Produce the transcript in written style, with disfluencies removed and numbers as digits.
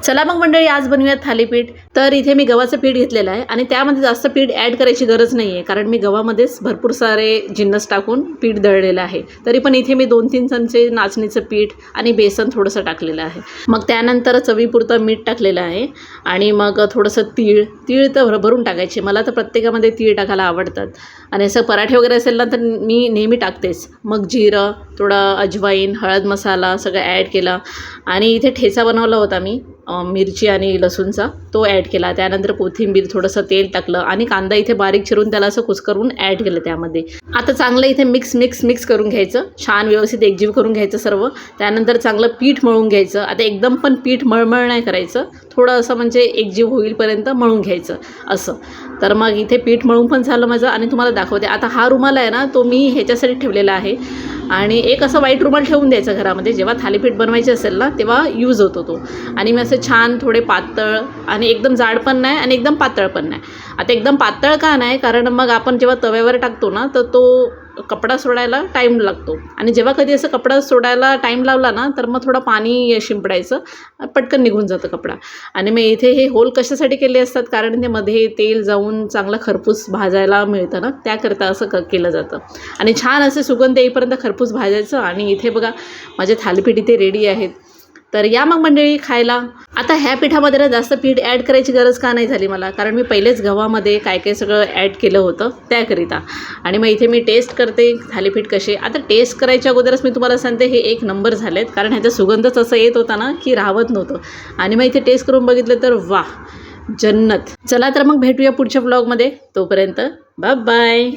चला मग मंडळी, आज बनवूयात थालीपीठ. तर इथे मी गव्हाचं पीठ घेतलेलं आहे आणि त्यामध्ये जास्त पीठ ॲड करायची गरज नाही आहे, कारण मी गव्हामध्येच भरपूर सारे जिन्नस टाकून पीठ दळलेलं आहे. तरी पण इथे मी 2-3 चमचे नाचणीचं पीठ आणि बेसन थोडंसं टाकलेलं आहे. मग त्यानंतर चवीपुरतं मीठ टाकलेलं आहे आणि मग थोडंसं तीळ तर भरून टाकायचे. मला तर प्रत्येकामध्ये तीळ टाकायला आवडतात आणि असं पराठे वगैरे असेल ना तर मी नेहमी टाकतेच. मग जिरं, थोडं अजवाईन, हळद मसाला सगळं ॲड केला आणि इथे ठेचा बनवला होता मी मिरची आणि लसूणचा, तो ॲड केला. त्यानंतर कोथिंबीर, थोडंसं तेल टाकलं आणि कांदा इथे बारीक चिरून त्याला असं कुस्करून ॲड केलं त्यामध्ये. आता चांगलं इथे मिक्स करून घ्यायचं, छान व्यवस्थित एकजीव करून घ्यायचं सर्व. त्यानंतर चांगलं पीठ मळून घ्यायचं. आता एकदम पण पीठ मळमळ नाही करायचं, थोडं असं म्हणजे एकजीव होईपर्यंत मळून घ्यायचं असं. तर मग इथे पीठ मळून पण झालं माझं आणि तुम्हाला दाखवते. आता हा रुमाल आहे ना, तो मी ह्याच्यासाठी ठेवलेला आहे आणि एक असं वाईट रुमाल ठेवून द्यायचा घरामध्ये, जेव्हा थालीपीठ बनवायचे असेल ना तेव्हा यूज होतो तो. आणि मी असं छान थोडे पातळ आणि एकदम जाड पण नाही आणि एकदम पातळ पण नाही. आता एकदम पातळ का नाही, कारण मग आपण जेव्हा तव्यावर टाकतो ना तर तो कपडा सोडायला टाईम लागतो आणि जेव्हा कधी असं कपडा सोडायला टाईम लावला ना तर मग थोडं पाणी शिंपडायचं, पटकन निघून जातं कपडा. आणि मग इथे हे होल कशासाठी केले असतात, कारण ते मध्ये तेल जाऊन चांगला खरपूस भाजायला मिळतं ना, त्याकरता असं केलं जातं. आणि छान असे सुगंध येईपर्यंत खरपूस भाजायचं. आणि इथे बघा माझे थालीपीठ इथे रेडी आहेत. तर या मग मंडळी खायला. आता ह्या पिठामध्ये ना जास्त पीठ ॲड करायची गरज का नाही झाली मला, कारण मी पहिलेच गव्हामध्ये काय सगळं ॲड केलं होतं त्याकरिता. आणि मग इथे मी टेस्ट करते थालीपीठ कसे. आता टेस्ट करायच्या अगोदरच मी तुम्हाला सांगते, हे 1 नंबर झालेत, कारण ह्याचा सुगंधच असं येत होता ना की राहवत नव्हतं. आणि मग इथे टेस्ट करून बघितलं तर वाह, जन्नत. चला तर मग भेटूया पुढच्या व्लॉगमध्ये. तोपर्यंत बाय बाय.